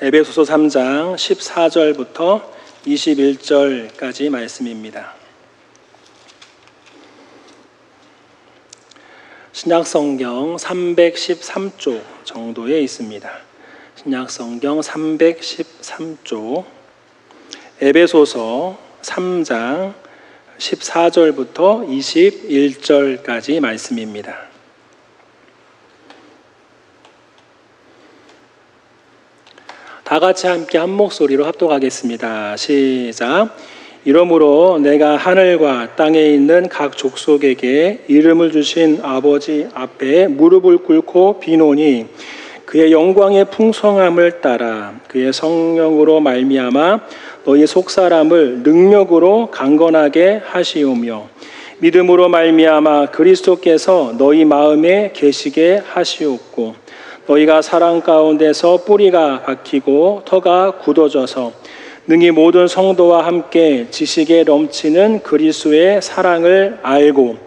에베소서 3장 14절부터 21절까지 말씀입니다. 신약성경 313쪽 정도에 있습니다. 신약성경 313쪽 에베소서 3장 14절부터 21절까지 말씀입니다. 다 같이 함께 한 목소리로 합독하겠습니다. 시작. 이러므로 내가 하늘과 땅에 있는 각 족속에게 이름을 주신 아버지 앞에 무릎을 꿇고 비노니 그의 영광의 풍성함을 따라 그의 성령으로 말미암아 너희 속사람을 능력으로 강건하게 하시오며 믿음으로 말미암아 그리스도께서 너희 마음에 계시게 하시옵고 너희가 사랑 가운데서 뿌리가 박히고 터가 굳어져서 능히 모든 성도와 함께 지식에 넘치는 그리스도의 사랑을 알고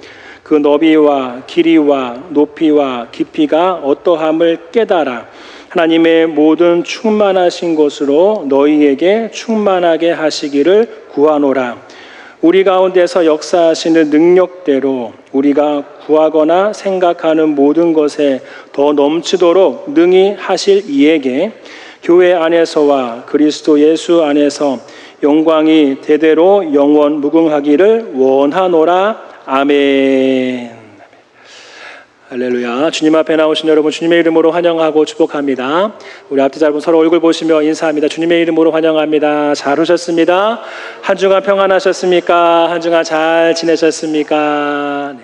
그 너비와 길이와 높이와 깊이가 어떠함을 깨달아 하나님의 모든 충만하신 것으로 너희에게 충만하게 하시기를 구하노라. 우리 가운데서 역사하시는 능력대로 우리가 구하거나 생각하는 모든 것에 더 넘치도록 능히 하실 이에게 교회 안에서와 그리스도 예수 안에서 영광이 대대로 영원 무궁하기를 원하노라. 아멘. 할렐루야. 주님 앞에 나오신 여러분 주님의 이름으로 환영하고 축복합니다. 우리 앞뒤 짧은 서로 얼굴 보시며 인사합니다. 주님의 이름으로 환영합니다. 잘 오셨습니다. 한 주간 평안하셨습니까? 한 주간 잘 지내셨습니까?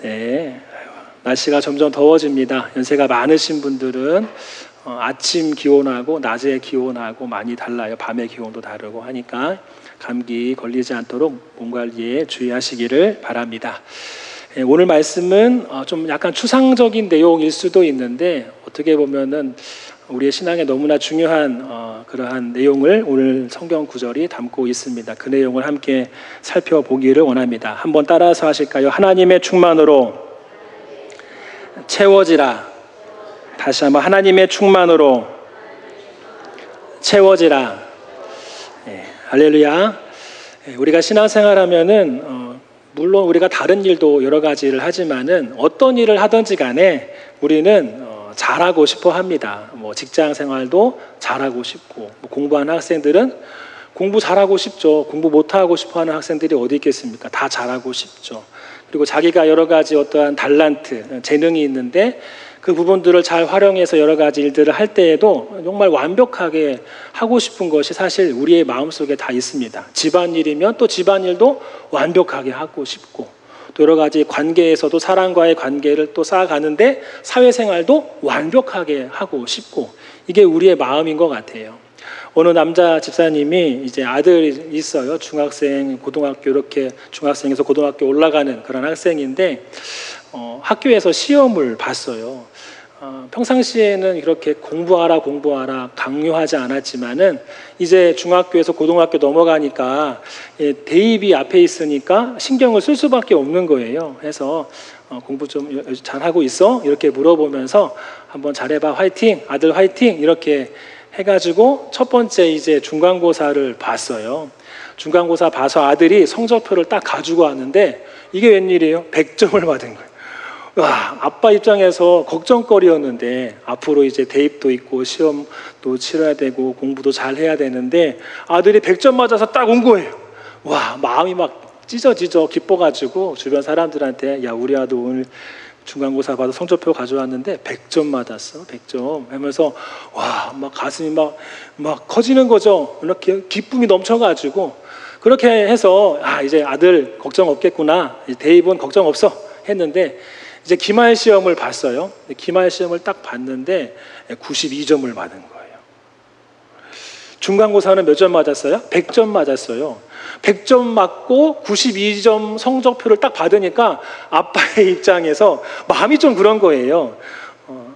네. 날씨가 점점 더워집니다. 연세가 많으신 분들은 아침 기온하고 낮의 기온하고 많이 달라요. 밤의 기온도 다르고 하니까 감기 걸리지 않도록 몸 관리에 주의하시기를 바랍니다. 오늘 말씀은 좀 약간 추상적인 내용일 수도 있는데 어떻게 보면은 우리의 신앙에 너무나 중요한 그러한 내용을 오늘 성경 구절이 담고 있습니다. 그 내용을 함께 살펴보기를 원합니다. 한번 따라서 하실까요? 하나님의 충만으로 채워지라. 다시 한번 하나님의 충만으로 채워지라. 네, 할렐루야. 우리가 신앙생활하면은 물론 우리가 다른 일도 여러 가지를 하지만은 어떤 일을 하든지 간에 우리는 잘하고 싶어 합니다. 뭐 직장 생활도 잘하고 싶고 공부하는 학생들은 공부 잘하고 싶죠. 공부 못하고 싶어 하는 학생들이 어디 있겠습니까? 다 잘하고 싶죠. 그리고 자기가 여러 가지 어떠한 달란트, 재능이 있는데 그 부분들을 잘 활용해서 여러 가지 일들을 할 때에도 정말 완벽하게 하고 싶은 것이 사실 우리의 마음속에 다 있습니다. 집안일이면 또 집안일도 완벽하게 하고 싶고 또 여러 가지 관계에서도 사람과의 관계를 또 쌓아가는데 사회생활도 완벽하게 하고 싶고 이게 우리의 마음인 것 같아요. 어느 남자 집사님이 이제 아들이 있어요. 중학생, 고등학교 이렇게 중학생에서 고등학교 올라가는 그런 학생인데 학교에서 시험을 봤어요. 평상시에는 이렇게 공부하라 강요하지 않았지만은 이제 중학교에서 고등학교 넘어가니까 대입이 앞에 있으니까 신경을 쓸 수밖에 없는 거예요. 그래서 공부 좀 잘하고 있어? 이렇게 물어보면서 한번 잘해봐, 화이팅, 아들 화이팅 이렇게 해가지고 첫 번째 이제 중간고사를 봤어요. 중간고사 봐서 아들이 성적표를 딱 가지고 왔는데 이게 웬일이에요? 100점을 받은 거예요. 와, 아빠 입장에서 걱정거리였는데 앞으로 이제 대입도 있고 시험도 치러야 되고 공부도 잘 해야 되는데 아들이 100점 맞아서 딱 온 거예요. 와, 마음이 막 찢어지죠. 기뻐가지고 주변 사람들한테 야, 우리 아들 오늘 중간고사 봐서 성적표 가져왔는데 100점 맞았어. 100점 하면서 와, 막 가슴이 막 커지는 거죠. 이렇게 기쁨이 넘쳐가지고 그렇게 해서 이제 아들 걱정 없겠구나. 대입은 걱정 없어 했는데 이제 기말 시험을 봤어요. 기말 시험을 딱 봤는데 92점을 받은 거예요. 중간고사는 몇 점 맞았어요? 100점 맞았어요. 100점 맞고 92점 성적표를 딱 받으니까 아빠의 입장에서 마음이 좀 그런 거예요.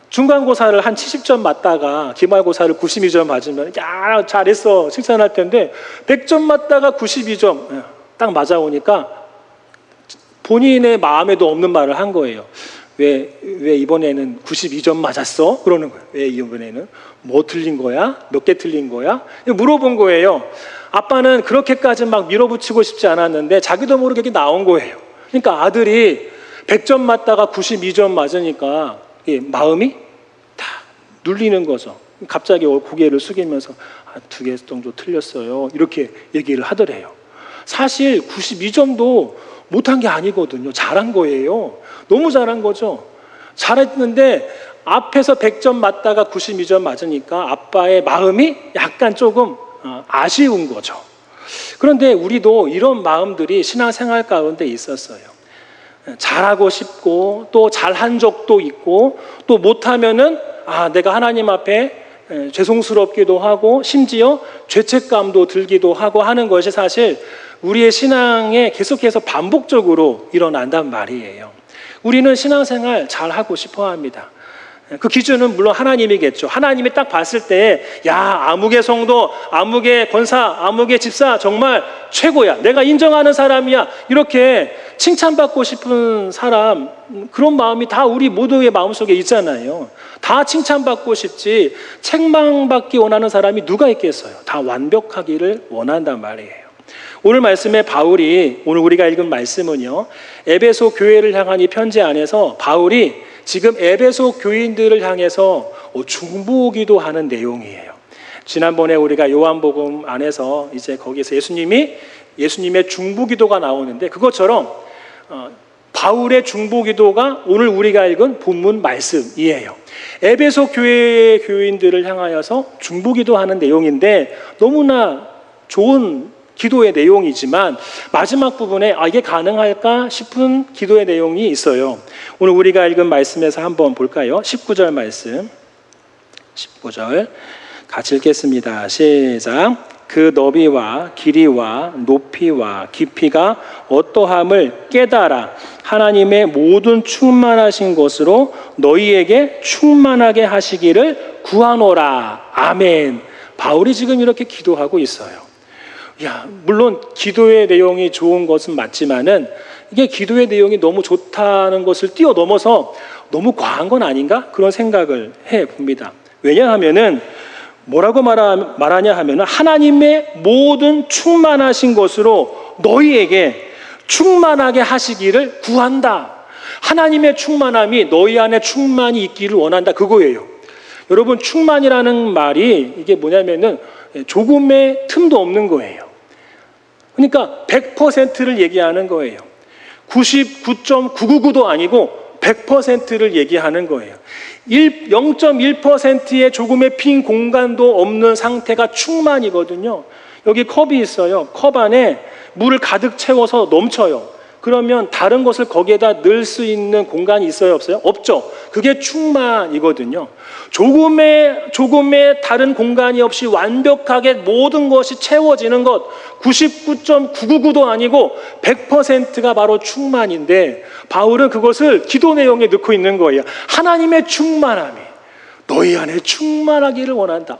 중간고사를 한 70점 맞다가 기말고사를 92점 맞으면 야, 잘했어 칭찬할 텐데 100점 맞다가 92점 딱 맞아오니까 본인의 마음에도 없는 말을 한 거예요. 왜 이번에는 92점 맞았어? 그러는 거예요. 왜 이번에는? 뭐 틀린 거야? 몇 개 틀린 거야? 물어본 거예요. 아빠는 그렇게까지 막 밀어붙이고 싶지 않았는데 자기도 모르게 이게 나온 거예요. 그러니까 아들이 100점 맞다가 92점 맞으니까 마음이 다 눌리는 거죠. 갑자기 고개를 숙이면서 2개 정도 틀렸어요. 이렇게 얘기를 하더래요. 사실 92점도 못한 게 아니거든요. 잘한 거예요. 너무 잘한 거죠. 잘했는데 앞에서 100점 맞다가 92점 맞으니까 아빠의 마음이 약간 조금 아쉬운 거죠. 그런데 우리도 이런 마음들이 신앙생활 가운데 있었어요. 잘하고 싶고 또 잘한 적도 있고 또 못하면은 내가 하나님 앞에 죄송스럽기도 하고 심지어 죄책감도 들기도 하고 하는 것이 사실 우리의 신앙에 계속해서 반복적으로 일어난단 말이에요. 우리는 신앙생활 잘하고 싶어 합니다. 그 기준은 물론 하나님이겠죠. 하나님이 딱 봤을 때 아무개 성도, 아무개 권사, 아무개 집사 정말 최고야. 내가 인정하는 사람이야. 이렇게 칭찬받고 싶은 사람, 그런 마음이 다 우리 모두의 마음속에 있잖아요. 다 칭찬받고 싶지 책망받기 원하는 사람이 누가 있겠어요. 다 완벽하기를 원한단 말이에요. 오늘 말씀에 바울이, 오늘 우리가 읽은 말씀은요, 에베소 교회를 향한 이 편지 안에서 바울이 지금 에베소 교인들을 향해서 중보기도 하는 내용이에요. 지난번에 우리가 요한복음 안에서 이제 거기서 예수님의 중보기도가 나오는데 그것처럼 바울의 중보기도가 오늘 우리가 읽은 본문 말씀이에요. 에베소 교회의 교인들을 향하여서 중보기도하는 내용인데 너무나 좋은 기도의 내용이지만 마지막 부분에 이게 가능할까 싶은 기도의 내용이 있어요. 오늘 우리가 읽은 말씀에서 한번 볼까요? 19절 말씀. 19절 같이 읽겠습니다. 시작. 그 너비와 길이와 높이와 깊이가 어떠함을 깨달아 하나님의 모든 충만하신 것으로 너희에게 충만하게 하시기를 구하노라. 아멘. 바울이 지금 이렇게 기도하고 있어요. 물론 기도의 내용이 좋은 것은 맞지만은 이게 기도의 내용이 너무 좋다는 것을 뛰어넘어서 너무 과한 건 아닌가? 그런 생각을 해봅니다. 왜냐하면은 뭐라고 말하냐 하면은 하나님의 모든 충만하신 것으로 너희에게 충만하게 하시기를 구한다. 하나님의 충만함이 너희 안에 충만히 있기를 원한다. 그거예요. 여러분, 충만이라는 말이 이게 뭐냐면은 조금의 틈도 없는 거예요. 그러니까 100%를 얘기하는 거예요. 99.999도 아니고 100%를 얘기하는 거예요. 0.1%의 조금의 빈 공간도 없는 상태가 충만이거든요. 여기 컵이 있어요. 컵 안에 물을 가득 채워서 넘쳐요. 그러면 다른 것을 거기에다 넣을 수 있는 공간이 있어요? 없어요? 없죠. 그게 충만이거든요. 조금의 다른 공간이 없이 완벽하게 모든 것이 채워지는 것, 99.999도 아니고 100%가 바로 충만인데 바울은 그것을 기도 내용에 넣고 있는 거예요. 하나님의 충만함이 너희 안에 충만하기를 원한다.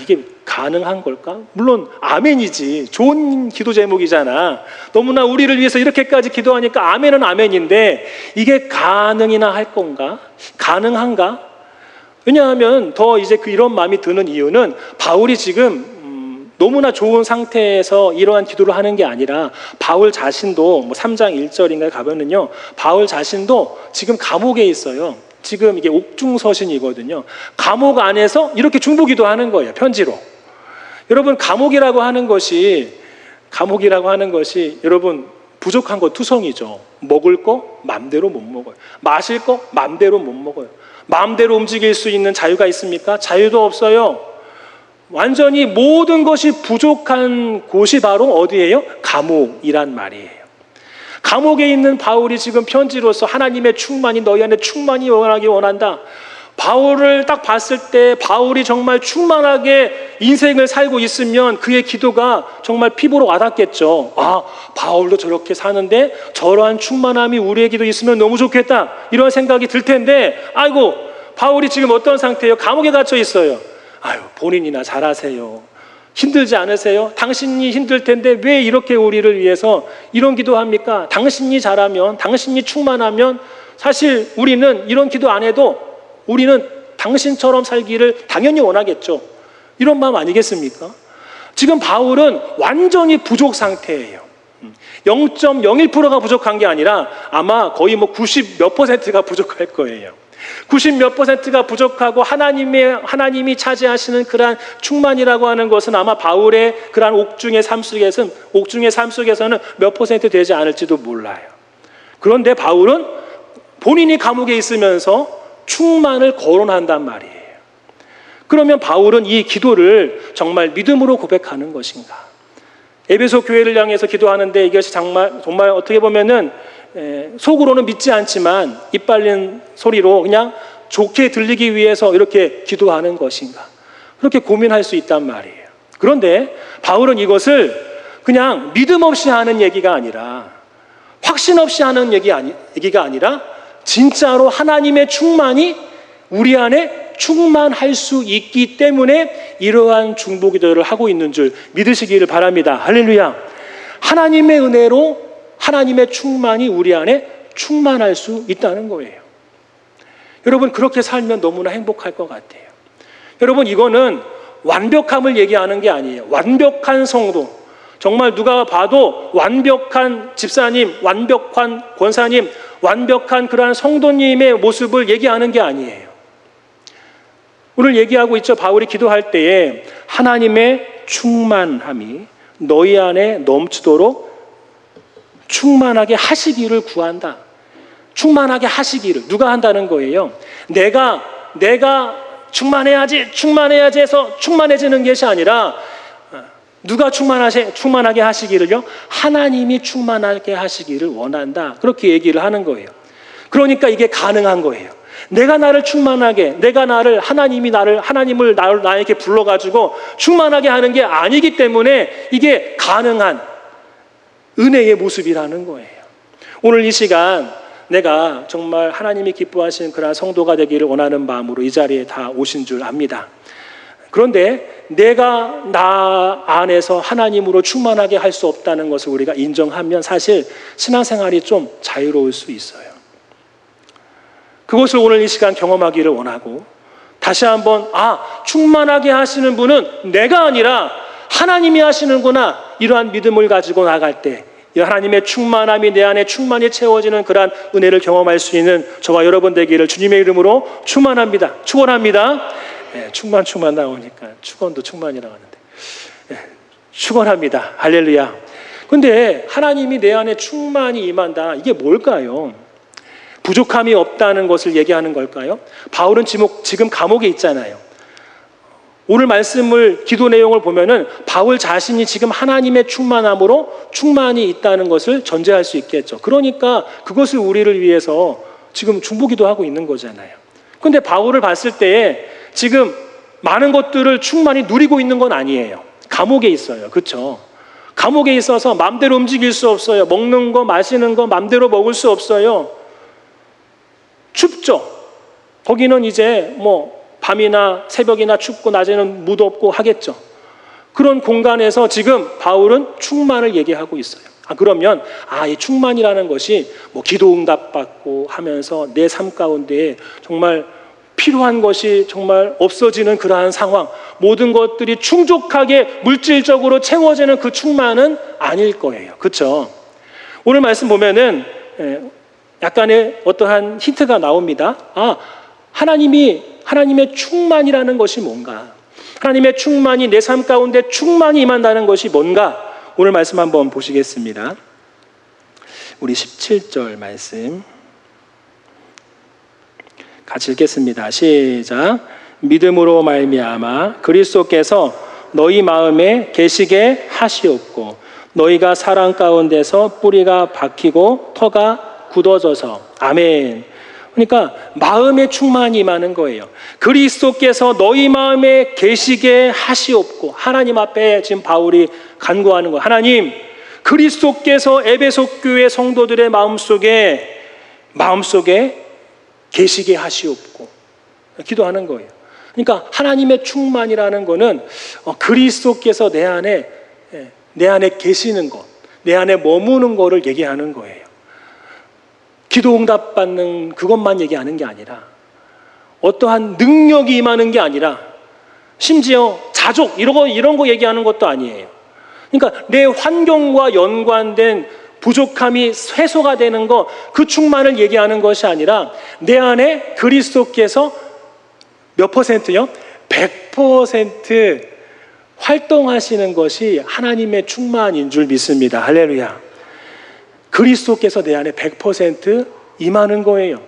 이게 가능한 걸까? 물론 아멘이지. 좋은 기도 제목이잖아. 너무나 우리를 위해서 이렇게까지 기도하니까 아멘은 아멘인데 이게 가능이나 할 건가? 가능한가? 왜냐하면 더 이제 이런 마음이 드는 이유는 바울이 지금 너무나 좋은 상태에서 이러한 기도를 하는 게 아니라 바울 자신도 3장 1절인가에 가면은요, 바울 자신도 지금 감옥에 있어요. 지금 이게 옥중서신이거든요. 감옥 안에서 이렇게 중보기도 하는 거예요. 편지로. 여러분, 감옥이라고 하는 것이 여러분 부족한 거 투성이죠. 먹을 거 맘대로 못 먹어요. 마실 거 맘대로 못 먹어요. 마음대로 움직일 수 있는 자유가 있습니까? 자유도 없어요. 완전히 모든 것이 부족한 곳이 바로 어디예요? 감옥이란 말이에요. 감옥에 있는 바울이 지금 편지로서 하나님의 충만이 너희 안에 충만히 원하기 원한다. 바울을 딱 봤을 때 바울이 정말 충만하게 인생을 살고 있으면 그의 기도가 정말 피부로 와닿겠죠. 바울도 저렇게 사는데 저러한 충만함이 우리에게도 있으면 너무 좋겠다. 이런 생각이 들 텐데 바울이 지금 어떤 상태예요? 감옥에 갇혀 있어요. 본인이나 잘하세요. 힘들지 않으세요? 당신이 힘들 텐데 왜 이렇게 우리를 위해서 이런 기도합니까? 당신이 잘하면, 당신이 충만하면 사실 우리는 이런 기도 안 해도 우리는 당신처럼 살기를 당연히 원하겠죠. 이런 마음 아니겠습니까? 지금 바울은 완전히 부족 상태예요. 0.01%가 부족한 게 아니라 아마 거의 90 몇 %가 부족할 거예요. 90 몇 %가 부족하고 하나님이 차지하시는 그러한 충만이라고 하는 것은 아마 바울의 그러한 옥중의 삶 속에서는 몇 % 되지 않을지도 몰라요. 그런데 바울은 본인이 감옥에 있으면서 충만을 거론한단 말이에요. 그러면 바울은 이 기도를 정말 믿음으로 고백하는 것인가? 에베소 교회를 향해서 기도하는데 이것이 정말 어떻게 보면은 속으로는 믿지 않지만 입 벌린 소리로 그냥 좋게 들리기 위해서 이렇게 기도하는 것인가? 그렇게 고민할 수 있단 말이에요. 그런데 바울은 이것을 그냥 믿음 없이 하는 얘기가 아니라 확신 없이 하는 얘기가 아니라 진짜로 하나님의 충만이 우리 안에 충만할 수 있기 때문에 이러한 중보기도를 하고 있는 줄 믿으시기를 바랍니다. 할렐루야. 하나님의 은혜로 하나님의 충만이 우리 안에 충만할 수 있다는 거예요. 여러분, 그렇게 살면 너무나 행복할 것 같아요. 여러분, 이거는 완벽함을 얘기하는 게 아니에요. 완벽한 성도, 정말 누가 봐도 완벽한 집사님, 완벽한 권사님, 완벽한 그러한 성도님의 모습을 얘기하는 게 아니에요. 오늘 얘기하고 있죠. 바울이 기도할 때에 하나님의 충만함이 너희 안에 넘치도록 충만하게 하시기를 구한다. 충만하게 하시기를 누가 한다는 거예요? 내가 충만해야지 해서 충만해지는 것이 아니라 누가 충만하게 하시기를요? 하나님이 충만하게 하시기를 원한다. 그렇게 얘기를 하는 거예요. 그러니까 이게 가능한 거예요. 내가 나를 충만하게, 하나님을 나에게 불러가지고 충만하게 하는 게 아니기 때문에 이게 가능한 은혜의 모습이라는 거예요. 오늘 이 시간 내가 정말 하나님이 기뻐하시는 그런 성도가 되기를 원하는 마음으로 이 자리에 다 오신 줄 압니다. 그런데 내가 나 안에서 하나님으로 충만하게 할 수 없다는 것을 우리가 인정하면 사실 신앙생활이 좀 자유로울 수 있어요. 그것을 오늘 이 시간 경험하기를 원하고 다시 한번 충만하게 하시는 분은 내가 아니라 하나님이 하시는구나, 이러한 믿음을 가지고 나갈 때 이 하나님의 충만함이 내 안에 충만히 채워지는 그러한 은혜를 경험할 수 있는 저와 여러분 되기를 주님의 이름으로 축원합니다. 충만 나오니까 축원도 충만이라고 하는데 축원합니다. 할렐루야. 근데 하나님이 내 안에 충만히 임한다, 이게 뭘까요? 부족함이 없다는 것을 얘기하는 걸까요? 바울은 지금 감옥에 있잖아요. 오늘 말씀을, 기도 내용을 보면은 바울 자신이 지금 하나님의 충만함으로 충만히 있다는 것을 전제할 수 있겠죠. 그러니까 그것을 우리를 위해서 지금 중보기도 하고 있는 거잖아요. 그런데 바울을 봤을 때에 지금 많은 것들을 충만히 누리고 있는 건 아니에요. 감옥에 있어요. 그렇죠? 감옥에 있어서 마음대로 움직일 수 없어요. 먹는 거, 마시는 거 마음대로 먹을 수 없어요. 춥죠. 거기는 이제 밤이나 새벽이나 춥고 낮에는 무덥고 하겠죠. 그런 공간에서 지금 바울은 충만을 얘기하고 있어요. 그러면 이 충만이라는 것이 기도 응답받고 하면서 내 삶 가운데에 정말 필요한 것이 정말 없어지는 그러한 상황, 모든 것들이 충족하게 물질적으로 채워지는 그 충만은 아닐 거예요. 그렇죠? 오늘 말씀 보면은 약간의 어떠한 힌트가 나옵니다. 하나님의 충만이라는 것이 뭔가? 하나님의 충만이 내 삶 가운데 충만히 임한다는 것이 뭔가? 오늘 말씀 한번 보시겠습니다. 우리 17절 말씀 같이 읽겠습니다. 시작. 믿음으로 말미암아 그리스도께서 너희 마음에 계시게 하시옵고 너희가 사랑 가운데서 뿌리가 박히고 터가 굳어져서. 아멘. 그러니까 마음의 충만이 임하는 거예요. 그리스도께서 너희 마음에 계시게 하시옵고, 하나님 앞에 지금 바울이 간구하는 거예요. 하나님, 그리스도께서 에베소 교회 성도들의 마음속에 계시게 하시옵고 기도하는 거예요. 그러니까 하나님의 충만이라는 거는 그리스도께서 내 안에 계시는 것, 내 안에 머무는 거를 얘기하는 거예요. 기도 응답받는 그것만 얘기하는 게 아니라 어떠한 능력이 임하는 게 아니라 심지어 자족 이런 거 얘기하는 것도 아니에요. 그러니까 내 환경과 연관된 부족함이 해소가 되는 것, 그 충만을 얘기하는 것이 아니라 내 안에 그리스도께서 몇 %요? 100% 활동하시는 것이 하나님의 충만인 줄 믿습니다. 할렐루야. 그리스도께서 내 안에 100% 임하는 거예요.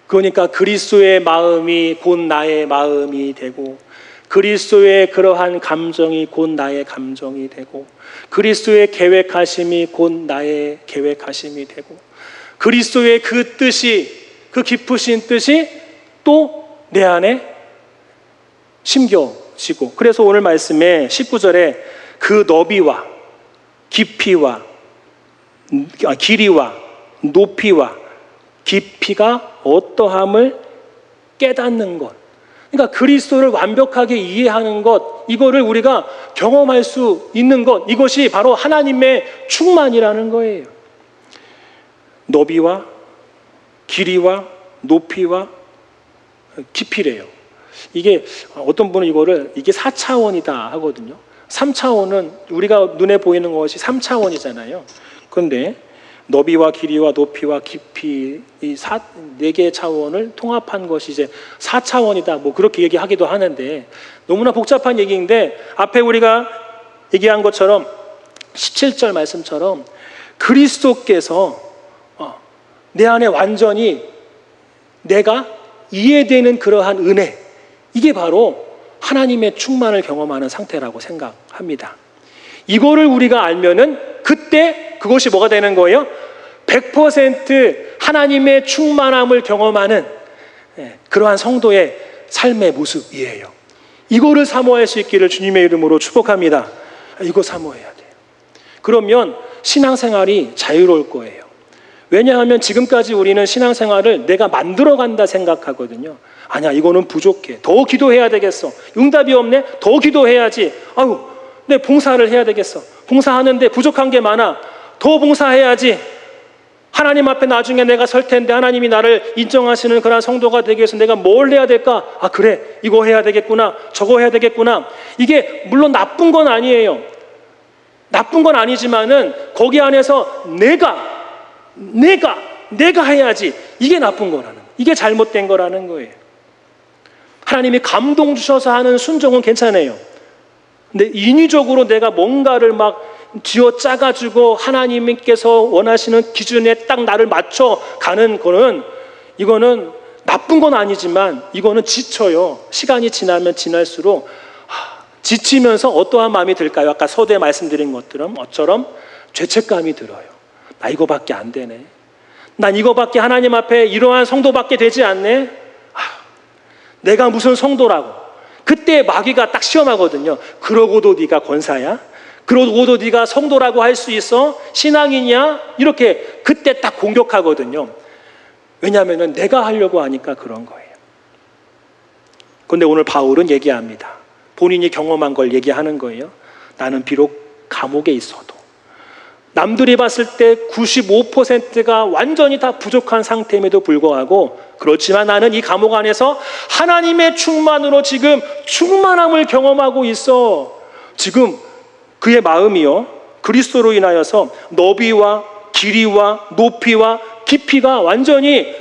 그러니까 그리스도의 마음이 곧 나의 마음이 되고, 그리스도의 그러한 감정이 곧 나의 감정이 되고, 그리스도의 계획하심이 곧 나의 계획하심이 되고, 그리스도의 그 뜻이, 그 깊으신 뜻이 또 내 안에 심겨지고. 그래서 오늘 말씀에 19절에 그 너비와 깊이와 길이와 높이와 깊이가 어떠함을 깨닫는 것. 그러니까 그리스도를 완벽하게 이해하는 것, 이거를 우리가 경험할 수 있는 것, 이것이 바로 하나님의 충만이라는 거예요. 너비와 길이와 높이와 깊이래요. 이게 어떤 분은 이게 4차원이다 하거든요. 3차원은 우리가 눈에 보이는 것이 3차원이잖아요. 그런데 너비와 길이와 높이와 깊이 이 4개의 차원을 통합한 것이 이제 4차원이다. 뭐 그렇게 얘기하기도 하는데 너무나 복잡한 얘기인데, 앞에 우리가 얘기한 것처럼 17절 말씀처럼 그리스도께서 내 안에 완전히 내가 이해되는 그러한 은혜, 이게 바로 하나님의 충만을 경험하는 상태라고 생각합니다. 이거를 우리가 알면은 그때 그것이 뭐가 되는 거예요? 100% 하나님의 충만함을 경험하는 그러한 성도의 삶의 모습이에요. 이거를 사모할 수 있기를 주님의 이름으로 축복합니다. 이거 사모해야 돼요. 그러면 신앙생활이 자유로울 거예요. 왜냐하면 지금까지 우리는 신앙생활을 내가 만들어간다 생각하거든요. 아니야, 이거는 부족해. 더 기도해야 되겠어. 응답이 없네? 더 기도해야지. 아유, 내 봉사를 해야 되겠어. 봉사하는데 부족한 게 많아. 더 봉사해야지. 하나님 앞에 나중에 내가 설 텐데 하나님이 나를 인정하시는 그런 성도가 되기 위해서 내가 뭘 해야 될까? 아, 그래. 이거 해야 되겠구나. 저거 해야 되겠구나. 이게 물론 나쁜 건 아니에요. 나쁜 건 아니지만은 거기 안에서 내가 해야지. 이게 나쁜 거라는 거예요. 이게 잘못된 거라는 거예요. 하나님이 감동 주셔서 하는 순종은 괜찮아요. 근데 인위적으로 내가 뭔가를 막 쥐어 짜가지고 하나님께서 원하시는 기준에 딱 나를 맞춰 가는 거는, 이거는 나쁜 건 아니지만 이거는 지쳐요. 시간이 지나면 지날수록 지치면서 어떠한 마음이 들까요? 아까 서두에 말씀드린 것처럼 죄책감이 들어요. 나 이거밖에 안 되네. 난 이거밖에 하나님 앞에 이러한 성도밖에 되지 않네. 내가 무슨 성도라고. 그때 마귀가 딱 시험하거든요. 그러고도 네가 권사야? 그러고도 네가 성도라고 할 수 있어? 신앙이냐? 이렇게 그때 딱 공격하거든요. 왜냐하면 내가 하려고 하니까 그런 거예요. 그런데 오늘 바울은 얘기합니다. 본인이 경험한 걸 얘기하는 거예요. 나는 비록 감옥에 있어도, 남들이 봤을 때 95%가 완전히 다 부족한 상태임에도 불구하고, 그렇지만 나는 이 감옥 안에서 하나님의 충만으로 지금 충만함을 경험하고 있어. 지금 그의 마음이요, 그리스도로 인하여서 너비와 길이와 높이와 깊이가 완전히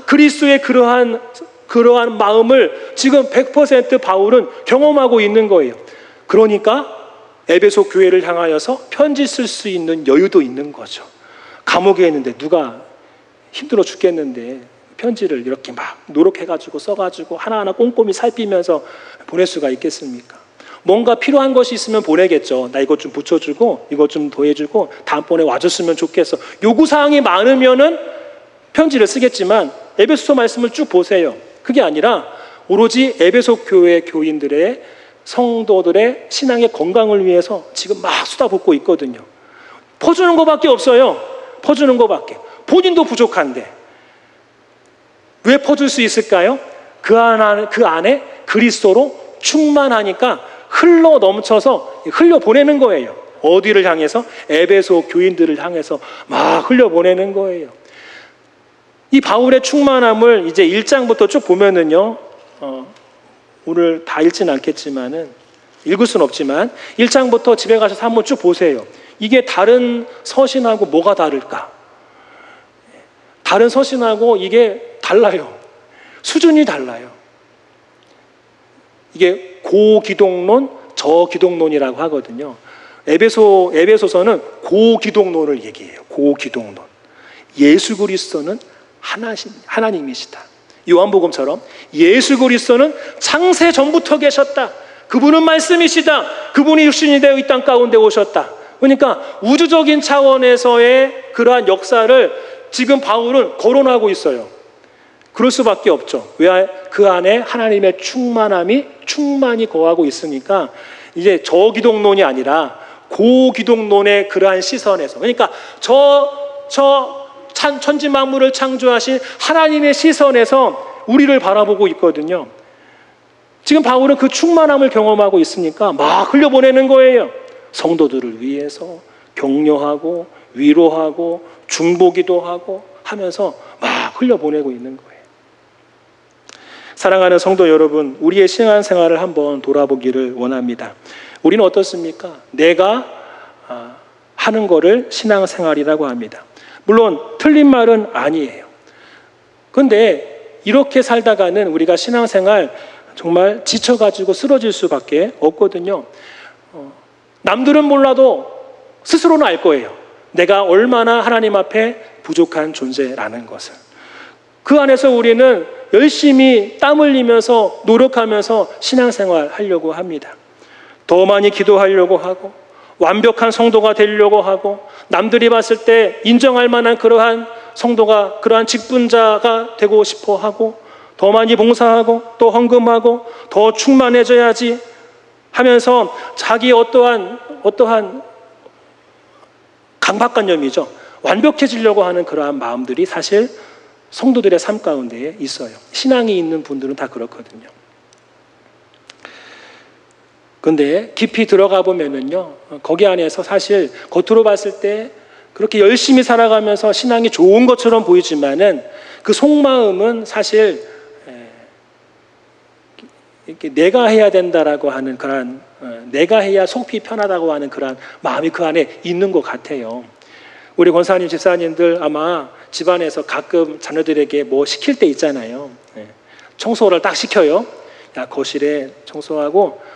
그리스도의 그러한 마음을 지금 100% 바울은 경험하고 있는 거예요. 그러니까 에베소 교회를 향하여서 편지 쓸 수 있는 여유도 있는 거죠. 감옥에 있는데 누가 힘들어 죽겠는데 편지를 이렇게 막 노력해가지고 써가지고 하나하나 꼼꼼히 살피면서 보낼 수가 있겠습니까? 뭔가 필요한 것이 있으면 보내겠죠. 나 이것 좀 붙여주고 이것 좀 더해주고 다음번에 와줬으면 좋겠어. 요구사항이 많으면은 편지를 쓰겠지만 에베소 말씀을 쭉 보세요. 그게 아니라 오로지 에베소 교회 교인들의, 성도들의 신앙의 건강을 위해서 지금 막 쏟아붓고 있거든요. 퍼주는 것밖에 없어요. 퍼주는 것밖에. 본인도 부족한데 왜 퍼줄 수 있을까요? 그 안에 그리스도로 충만하니까 흘러 넘쳐서 흘려 보내는 거예요. 어디를 향해서? 에베소 교인들을 향해서 막 흘려 보내는 거예요. 이 바울의 충만함을 이제 1장부터 쭉 보면은요, 오늘 다 읽지는 않겠지만은, 읽을 수는 없지만 1장부터 집에 가셔서 한번 쭉 보세요. 이게 다른 서신하고 뭐가 다를까? 다른 서신하고 이게 달라요. 수준이 달라요. 이게 고기독론, 저기독론이라고 하거든요. 에베소서는 고기독론을 얘기해요. 고기독론. 예수 그리스도는 하나님이시다. 요한복음처럼 예수 그리스도는 창세 전부터 계셨다. 그분은 말씀이시다. 그분이 육신이 되어 이 땅 가운데 오셨다. 그러니까 우주적인 차원에서의 그러한 역사를 지금 바울은 거론하고 있어요. 그럴 수밖에 없죠. 왜? 그 안에 하나님의 충만이 거하고 있으니까 이제 저기독론이 아니라 고기독론의 그러한 시선에서, 그러니까 천지 만물을 창조하신 하나님의 시선에서 우리를 바라보고 있거든요. 지금 바울은 그 충만함을 경험하고 있으니까 막 흘려보내는 거예요. 성도들을 위해서 격려하고 위로하고 중보기도 하고 하면서 막 흘려보내고 있는 거예요. 사랑하는 성도 여러분, 우리의 신앙생활을 한번 돌아보기를 원합니다. 우리는 어떻습니까? 내가 하는 거를 신앙생활이라고 합니다. 물론 틀린 말은 아니에요. 그런데 이렇게 살다가는 우리가 신앙생활 정말 지쳐가지고 쓰러질 수밖에 없거든요. 남들은 몰라도 스스로는 알 거예요. 내가 얼마나 하나님 앞에 부족한 존재라는 것을. 그 안에서 우리는 열심히 땀 흘리면서 노력하면서 신앙생활 하려고 합니다. 더 많이 기도하려고 하고 완벽한 성도가 되려고 하고 남들이 봤을 때 인정할 만한 그러한 성도가, 그러한 직분자가 되고 싶어 하고 더 많이 봉사하고 또 헌금하고 더 충만해져야지 하면서 자기 어떠한 강박관념이죠. 완벽해지려고 하는 그러한 마음들이 사실 성도들의 삶 가운데에 있어요. 신앙이 있는 분들은 다 그렇거든요. 그런데 깊이 들어가 보면은요, 거기 안에서 사실 겉으로 봤을 때 그렇게 열심히 살아가면서 신앙이 좋은 것처럼 보이지만은 그 속마음은 사실 이렇게 내가 해야 된다라고 하는 그런, 내가 해야 속이 편하다고 하는 그런 마음이 그 안에 있는 것 같아요. 우리 권사님, 집사님들 아마 집안에서 가끔 자녀들에게 뭐 시킬 때 있잖아요. 청소를 딱 시켜요. 야, 거실에 청소하고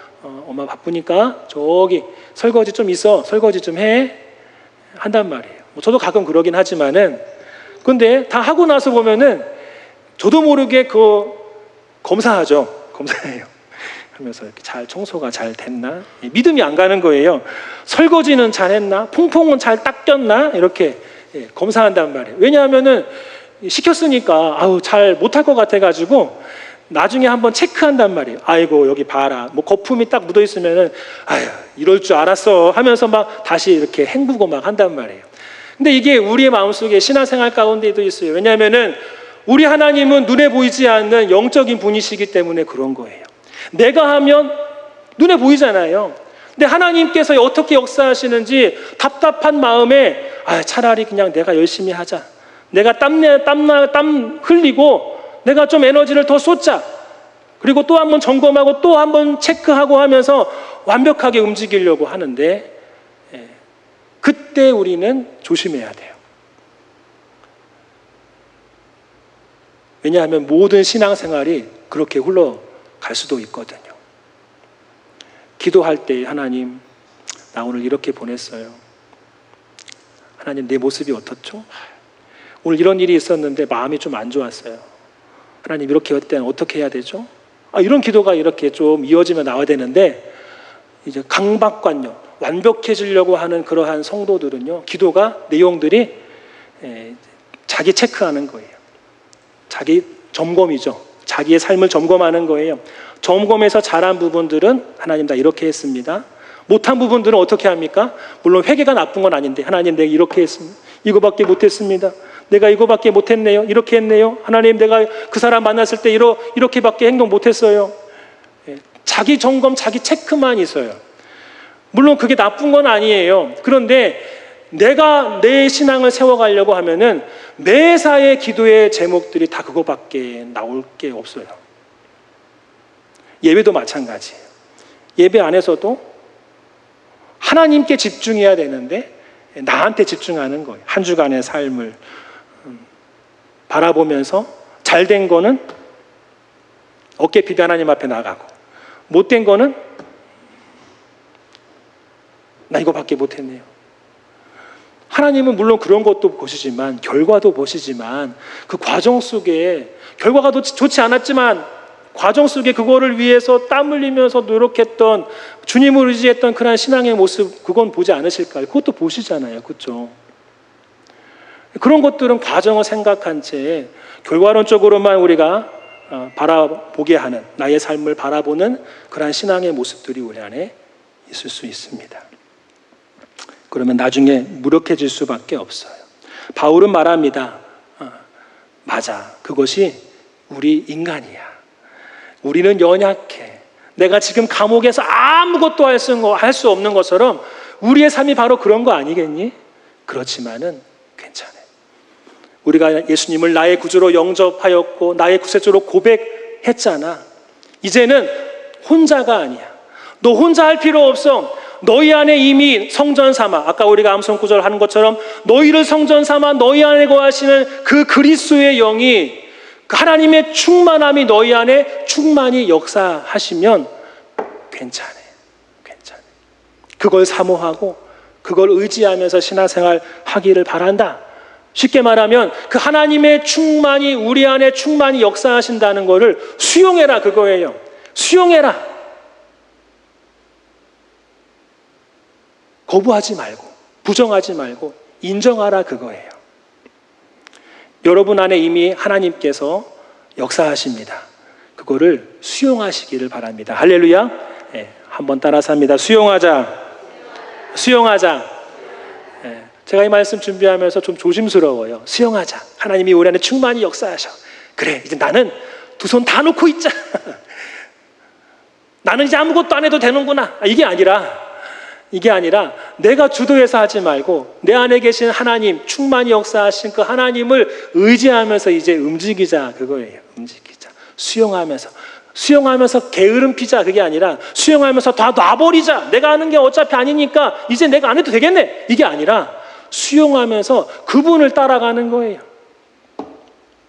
엄마 바쁘니까 저기 설거지 좀 있어. 설거지 좀 해. 한단 말이에요. 뭐 저도 가끔 그러긴 하지만은, 근데 다 하고 나서 보면은 저도 모르게 검사하죠. 검사해요. 하면서 이렇게 잘 청소가 잘 됐나? 믿음이 안 가는 거예요. 설거지는 잘 했나? 퐁퐁은 잘 닦였나? 이렇게 검사한단 말이에요. 왜냐하면은 시켰으니까 잘 못할 것 같아가지고 나중에 한번 체크한단 말이에요. 아이고 여기 봐라. 뭐 거품이 딱 묻어 있으면은 이럴 줄 알았어 하면서 막 다시 이렇게 헹구고 막 한단 말이에요. 근데 이게 우리의 마음속에 신앙생활 가운데도 있어요. 왜냐하면은 우리 하나님은 눈에 보이지 않는 영적인 분이시기 때문에 그런 거예요. 내가 하면 눈에 보이잖아요. 근데 하나님께서 어떻게 역사하시는지 답답한 마음에 차라리 그냥 내가 열심히 하자. 내가 땀 흘리고 내가 좀 에너지를 더 쏟자. 그리고 또 한번 점검하고 또 한번 체크하고 하면서 완벽하게 움직이려고 하는데, 그때 우리는 조심해야 돼요. 왜냐하면 모든 신앙생활이 그렇게 흘러갈 수도 있거든요. 기도할 때 하나님, 나 오늘 이렇게 보냈어요. 하나님, 내 모습이 어떻죠? 오늘 이런 일이 있었는데 마음이 좀 안 좋았어요. 하나님, 이렇게 할 때는 어떻게 해야 되죠? 이런 기도가 이렇게 좀 이어지면 나와야 되는데, 이제 강박관념, 완벽해지려고 하는 그러한 성도들은요, 기도가 내용들이 자기 체크하는 거예요. 자기 점검이죠. 자기의 삶을 점검하는 거예요. 점검해서 잘한 부분들은 하나님 나 이렇게 했습니다. 못한 부분들은 어떻게 합니까? 물론 회개가 나쁜 건 아닌데, 하나님 내가 이렇게 했습니다. 이거밖에 못했습니다. 내가 이거밖에 못했네요. 이렇게 했네요. 하나님, 내가 그 사람 만났을 때 이렇게밖에 행동 못했어요. 자기 점검, 자기 체크만 있어요. 물론 그게 나쁜 건 아니에요. 그런데 내가 내 신앙을 세워가려고 하면은 매사의 기도의 제목들이 다 그거밖에 나올 게 없어요. 예배도 마찬가지예요. 예배 안에서도 하나님께 집중해야 되는데 나한테 집중하는 거예요. 한 주간의 삶을 바라보면서 잘된 거는 어깨 비비 하나님 앞에 나가고 못된 거는 나 이거밖에 못했네요. 하나님은 물론 그런 것도 보시지만 결과도 보시지만 그 과정 속에 결과가 좋지 않았지만 과정 속에 그거를 위해서 땀 흘리면서 노력했던 주님을 의지했던 그런 신앙의 모습 그건 보지 않으실까요? 그것도 보시잖아요. 그렇죠? 그런 것들은 과정을 생각한 채 결과론적으로만 우리가 바라보게 하는 나의 삶을 바라보는 그런 신앙의 모습들이 우리 안에 있을 수 있습니다. 그러면 나중에 무력해질 수밖에 없어요. 바울은 말합니다. 맞아. 그것이 우리 인간이야. 우리는 연약해. 내가 지금 감옥에서 아무것도 할 수 없는 것처럼 우리의 삶이 바로 그런 거 아니겠니? 그렇지만은 괜찮아요. 우리가 예수님을 나의 구주로 영접하였고 나의 구세주로 고백했잖아. 이제는 혼자가 아니야. 너 혼자 할 필요 없어. 너희 안에 이미 성전 삼아 아까 우리가 암송 구절 하는 것처럼 너희를 성전 삼아 너희 안에 거하시는 그 그리스도의 영이 그 하나님의 충만함이 너희 안에 충만히 역사하시면 괜찮아요. 그걸 사모하고 그걸 의지하면서 신앙생활 하기를 바란다. 쉽게 말하면 그 하나님의 충만이 우리 안에 충만히 역사하신다는 것을 수용해라 그거예요. 수용해라. 거부하지 말고 부정하지 말고 인정하라 그거예요. 여러분 안에 이미 하나님께서 역사하십니다. 그거를 수용하시기를 바랍니다. 할렐루야. 네, 한번 따라서 합니다. 수용하자. 네, 제가 이 말씀 준비하면서 좀 조심스러워요. 수용하자. 하나님이 우리 안에 충만히 역사하셔. 그래 이제 나는 두 손 다 놓고 있자. 나는 이제 아무것도 안 해도 되는구나. 이게 아니라 내가 주도해서 하지 말고 내 안에 계신 하나님 충만히 역사하신 그 하나님을 의지하면서 이제 움직이자 그거예요. 움직이자. 수용하면서 게으름 피자 그게 아니라 수용하면서 다 놔버리자. 내가 하는 게 어차피 아니니까 이제 내가 안 해도 되겠네. 이게 아니라 수용하면서 그분을 따라가는 거예요.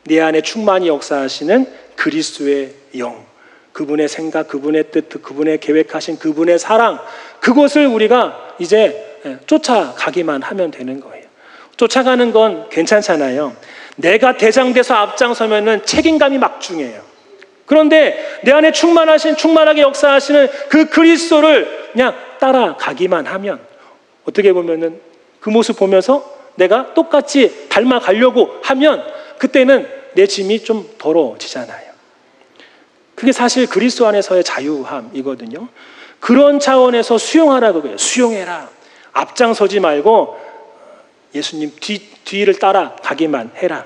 내 안에 충만히 역사하시는 그리스도의 영, 그분의 생각, 그분의 뜻, 그분의 계획하신 그분의 사랑, 그것을 우리가 이제 쫓아가기만 하면 되는 거예요. 쫓아가는 건 괜찮잖아요. 내가 대장돼서 앞장서면은 책임감이 막중해요. 그런데 내 안에 충만하게 역사하시는 그 그리스도를 그냥 따라가기만 하면 어떻게 보면은 그 모습 보면서 내가 똑같이 닮아가려고 하면 그때는 내 짐이 좀 덜어지잖아요. 그게 사실 그리스도 안에서의 자유함이거든요. 그런 차원에서 수용하라 그거예요. 수용해라. 앞장서지 말고 예수님 뒤를 따라가기만 해라.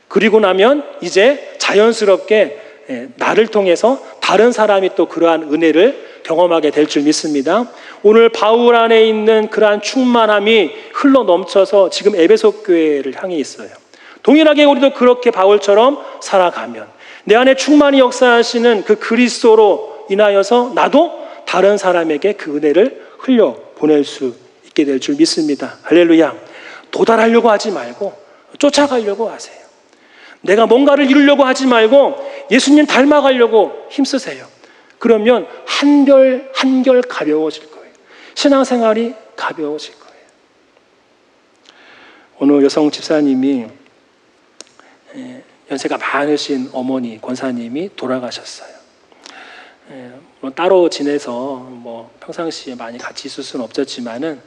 그리고 나면 이제 자연스럽게 나를 통해서 다른 사람이 또 그러한 은혜를 경험하게 될 줄 믿습니다. 오늘 바울 안에 있는 그러한 충만함이 흘러 넘쳐서 지금 에베소 교회를 향해 있어요. 동일하게 우리도 그렇게 바울처럼 살아가면 내 안에 충만히 역사하시는 그 그리스도로 인하여서 나도 다른 사람에게 그 은혜를 흘려 보낼 수 있게 될 줄 믿습니다. 할렐루야. 도달하려고 하지 말고 쫓아가려고 하세요. 내가 뭔가를 이루려고 하지 말고 예수님 닮아가려고 힘쓰세요. 그러면 한결 가벼워질 거예요. 신앙생활이 가벼워질 거예요. 어느 여성 집사님이 연세가 많으신 어머니 권사님이 돌아가셨어요. 따로 지내서 평상시에 많이 같이 있을 수는 없었지만은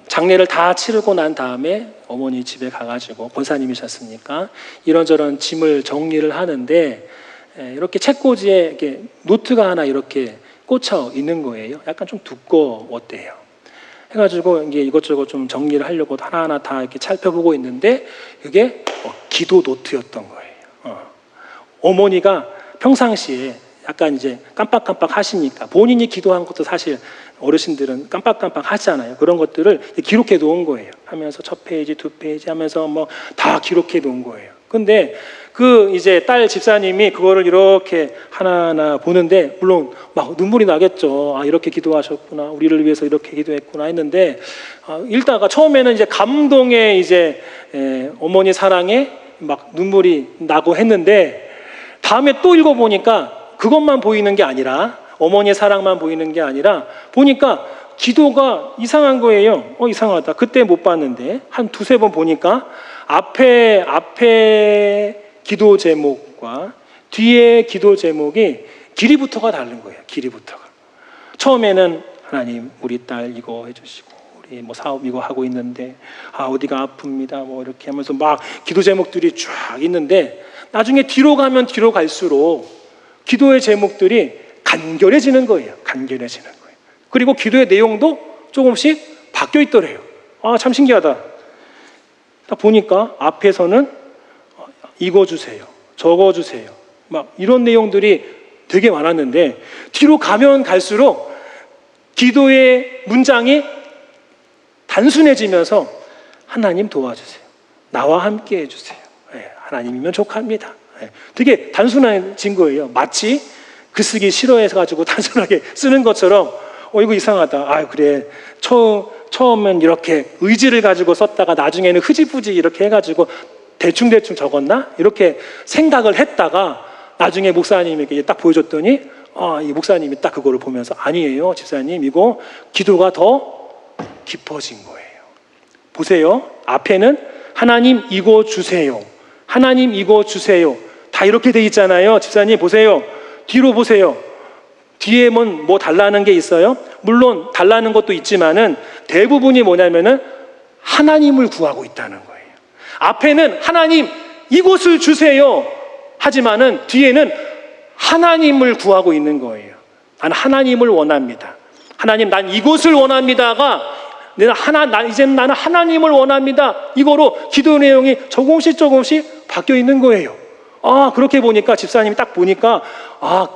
장례를 다 치르고 난 다음에 어머니 집에 가가지고 권사님이셨으니까 이런저런 짐을 정리를 하는데 이렇게 책꽂이에 이렇게 노트가 하나 이렇게 꽂혀 있는 거예요. 약간 좀 두꺼웠대요. 해가지고 이게 이것저것 좀 정리를 하려고 하나하나 다 이렇게 살펴보고 있는데 이게 기도 노트였던 거예요. 어머니가 평상시에 약간 이제 깜빡깜빡 하시니까 본인이 기도한 것도 사실 어르신들은 깜빡깜빡 하잖아요. 그런 것들을 기록해 놓은 거예요. 하면서 첫 페이지, 두 페이지 하면서 뭐 다 기록해 놓은 거예요. 근데 그 이제 딸 집사님이 그거를 이렇게 하나하나 보는데 물론 막 눈물이 나겠죠. 아, 이렇게 기도하셨구나. 우리를 위해서 이렇게 기도했구나 했는데 읽다가 처음에는 이제 감동에 이제 어머니 사랑에 막 눈물이 나고 했는데 다음에 또 읽어보니까 그것만 보이는 게 아니라 어머니의 사랑만 보이는 게 아니라 보니까 기도가 이상한 거예요. 이상하다. 그때 못 봤는데 한 두세 번 보니까 앞에 기도 제목과 뒤에 기도 제목이 길이부터가 다른 거예요. 길이부터가. 처음에는 하나님 우리 딸 이거 해주시고 우리 뭐 사업 이거 하고 있는데 어디가 아픕니다. 뭐 이렇게 하면서 막 기도 제목들이 쫙 있는데 나중에 뒤로 가면 뒤로 갈수록 기도의 제목들이 간결해지는 거예요. 간결해지는 거예요. 그리고 기도의 내용도 조금씩 바뀌어 있더래요. 참 신기하다. 딱 보니까 앞에서는 이거 주세요. 저거 주세요. 막 이런 내용들이 되게 많았는데 뒤로 가면 갈수록 기도의 문장이 단순해지면서 하나님 도와주세요. 나와 함께 해주세요. 하나님이면 족합니다. 되게 단순해진 거예요. 마치 글 쓰기 싫어해가지고 단순하게 쓰는 것처럼 이거 이상하다. 그래. 처음엔 이렇게 의지를 가지고 썼다가 나중에는 흐지부지 이렇게 해가지고 대충대충 적었나? 이렇게 생각을 했다가 나중에 목사님에게 딱 보여줬더니 이 목사님이 딱 그거를 보면서 아니에요. 집사님 이거 기도가 더 깊어진 거예요. 보세요. 앞에는 하나님 이거 주세요. 하나님 이거 주세요. 다 이렇게 돼 있잖아요. 집사님 보세요. 뒤로 보세요. 뒤에 뭐 달라는 게 있어요? 물론 달라는 것도 있지만은 대부분이 뭐냐면은 하나님을 구하고 있다는 거예요. 앞에는 하나님 이곳을 주세요. 하지만은 뒤에는 하나님을 구하고 있는 거예요. 난 하나님을 원합니다. 하나님 난 이곳을 원합니다가 이제는 나는 하나님을 원합니다. 이거로 기도 내용이 조금씩 바뀌어 있는 거예요. 그렇게 보니까 집사님이 딱 보니까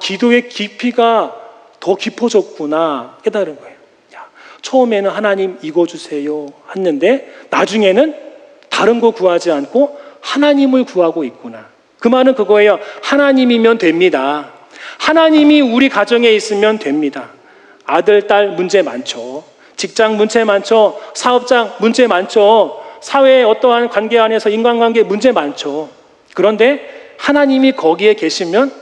기도의 깊이가 더 깊어졌구나 깨달은 거예요. 처음에는 하나님 이거 주세요 했는데 나중에는 다른 거 구하지 않고 하나님을 구하고 있구나. 그 말은 그거예요. 하나님이면 됩니다. 하나님이 우리 가정에 있으면 됩니다. 아들, 딸 문제 많죠. 직장 문제 많죠. 사업장 문제 많죠. 사회의 어떠한 관계 안에서 인간관계 문제 많죠. 그런데 하나님이 거기에 계시면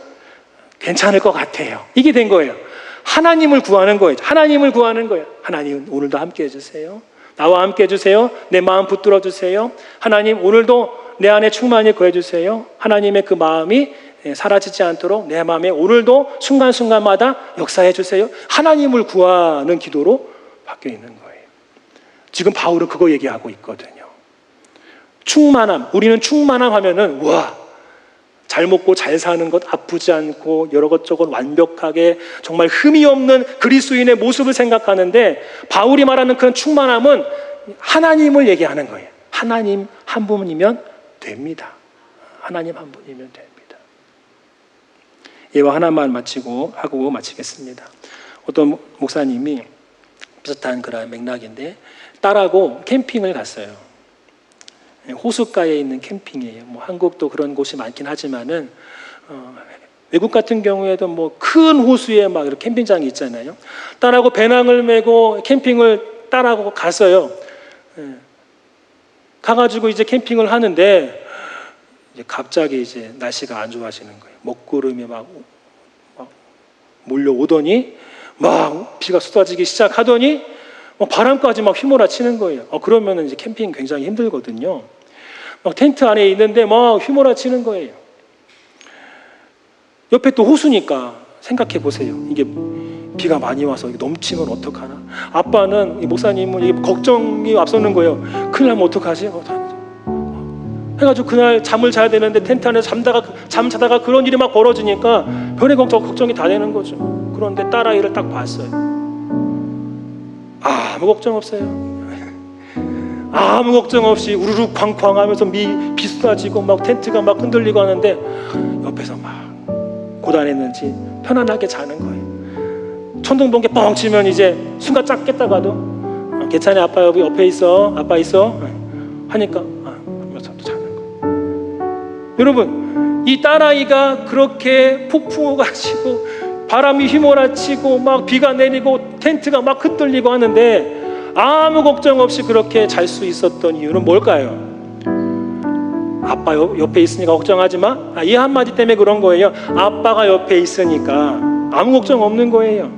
괜찮을 것 같아요. 이게 된 거예요. 하나님을 구하는 거예요. 하나님을 구하는 거예요. 하나님 오늘도 함께 해주세요. 나와 함께 해주세요. 내 마음 붙들어 주세요. 하나님 오늘도 내 안에 충만히 거해주세요. 하나님의 그 마음이 사라지지 않도록 내 마음에 오늘도 순간순간마다 역사해 주세요. 하나님을 구하는 기도로 바뀌어 있는 거예요. 지금 바울은 그거 얘기하고 있거든요. 충만함. 우리는 충만함 하면은 잘 먹고 잘 사는 것, 아프지 않고 여러 것저것 완벽하게 정말 흠이 없는 그리스도인의 모습을 생각하는데 바울이 말하는 그런 충만함은 하나님을 얘기하는 거예요. 하나님 한 분이면 됩니다. 하나님 한 분이면 됩니다. 예와 하나만 하고 마치겠습니다. 어떤 목사님이 비슷한 그런 맥락인데 딸하고 캠핑을 갔어요. 호숫가에 있는 캠핑이에요. 한국도 그런 곳이 많긴 하지만은 외국 같은 경우에도 큰 호수에 막 이렇게 캠핑장이 있잖아요. 딸하고 배낭을 메고 캠핑을 딸하고 갔어요. 가가지고 이제 캠핑을 하는데 이제 갑자기 이제 날씨가 안 좋아지는 거예요. 먹구름이 막 몰려오더니 막 비가 쏟아지기 시작하더니 바람까지 막 휘몰아치는 거예요. 그러면은 이제 캠핑 굉장히 힘들거든요. 막 텐트 안에 있는데 막 휘몰아치는 거예요. 옆에 또 호수니까 생각해 보세요. 이게 비가 많이 와서 넘치면 어떡하나? 아빠는, 이 목사님은 이게 걱정이 앞서는 거예요. 큰일 나면 어떡하지? 해가지고 그날 잠을 자야 되는데 텐트 안에서 잠 자다가 그런 일이 막 벌어지니까 별의 걱정이 다 되는 거죠. 그런데 딸아이를 딱 봤어요. 아무 걱정 없어요. 아무 걱정 없이 우르르 쾅쾅 하면서 비 쏟아지고 막 텐트가 막 흔들리고 하는데 옆에서 막 고단했는지 편안하게 자는 거예요. 천둥번개 뻥 치면 이제 순간 짰겠다가도 괜찮아, 아빠 여기 옆에 있어, 아빠 있어 하니까 하면서 또 자는 거예요. 여러분, 이 딸아이가 그렇게 폭풍우가 치고 바람이 휘몰아치고 막 비가 내리고 텐트가 막 흔들리고 하는데 아무 걱정 없이 그렇게 잘 수 있었던 이유는 뭘까요? 아빠 옆에 있으니까 걱정하지 마. 이 한마디 때문에 그런 거예요. 아빠가 옆에 있으니까 아무 걱정 없는 거예요.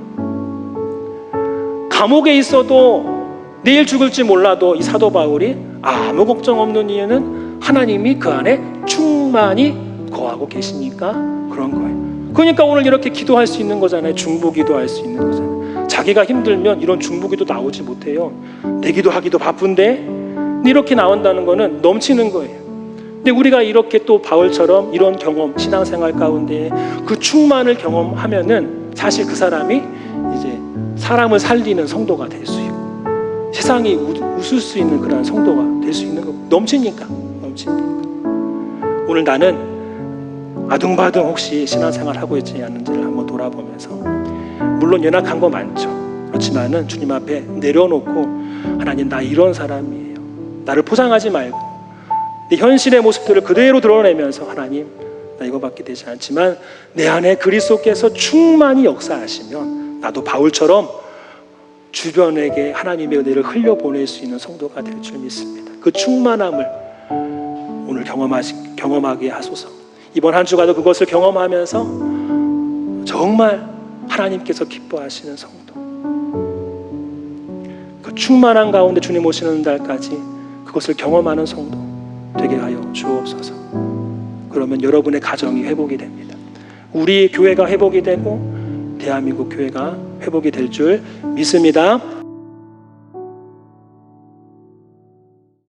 감옥에 있어도 내일 죽을지 몰라도 이 사도 바울이 아무 걱정 없는 이유는 하나님이 그 안에 충만히 거하고 계시니까 그런 거예요. 그러니까 오늘 이렇게 기도할 수 있는 거잖아요. 중보기도 할 수 있는 거잖아요. 자기가 힘들면 이런 중보기도 나오지 못해요. 내 기도하기도 바쁜데 이렇게 나온다는 거는 넘치는 거예요. 근데 우리가 이렇게 또 바울처럼 이런 경험, 신앙생활 가운데 그 충만을 경험하면은 사실 그 사람이 이제 사람을 살리는 성도가 될 수 있고 세상이 웃을 수 있는 그런 성도가 될 수 있는 거고 넘치니까. 오늘 나는 아둥바둥 혹시 신앙생활 하고 있지 않는지를 한번 돌아보면서 물론 연약한 거 많죠. 그렇지만은 주님 앞에 내려놓고 하나님, 나 이런 사람이에요. 나를 포장하지 말고 내 현실의 모습들을 그대로 드러내면서 하나님, 나 이거밖에 되지 않지만 내 안에 그리스도께서 충만히 역사하시면 나도 바울처럼 주변에게 하나님의 은혜를 흘려보낼 수 있는 성도가 될 줄 믿습니다. 그 충만함을 오늘 경험하게 하소서. 이번 한 주가도 그것을 경험하면서 정말 하나님께서 기뻐하시는 성도, 그 충만한 가운데 주님 오시는 날까지 그것을 경험하는 성도 되게 하여 주옵소서. 그러면 여러분의 가정이 회복이 됩니다. 우리 교회가 회복이 되고 대한민국 교회가 회복이 될 줄 믿습니다.